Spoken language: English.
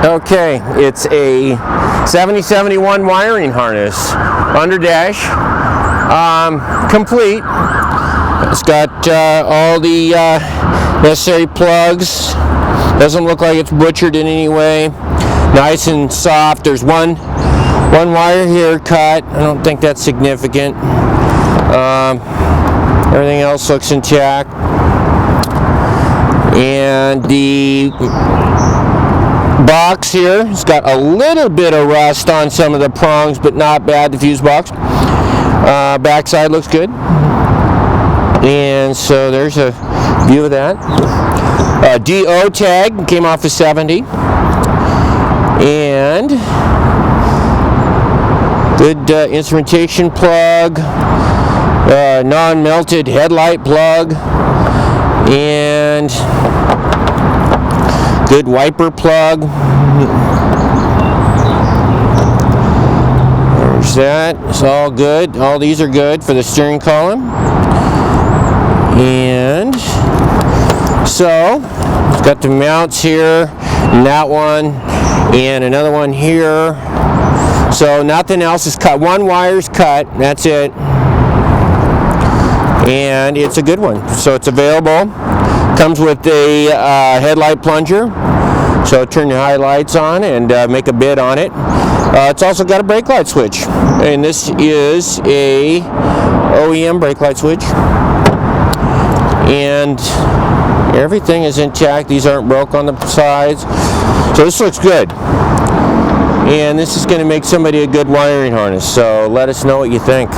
Okay, it's a 7071 wiring harness, under dash, complete. It's got all the necessary plugs. Doesn't look like it's butchered in any way. Nice and soft. There's one wire here cut. I don't think that's significant. Everything else looks intact. And the box here, it's got a little bit of rust on some of the prongs, but not bad. The fuse box. Backside looks good. And so there's a view of that. DO tag came off of 70. And good instrumentation plug. Non-melted headlight plug. And good wiper plug. There's that. It's all good. All these are good for the steering column. And so it's got the mounts here, and that one, and another one here. So nothing else is cut. One wire's cut. That's it. And it's a good one. So it's available. Comes with a headlight plunger. So turn your highlights on and make a bid on it. It's also got a brake light switch. And this is a OEM brake light switch. And everything is intact. These aren't broke on the sides. So this looks good. And this is going to make somebody a good wiring harness. So let us know what you think.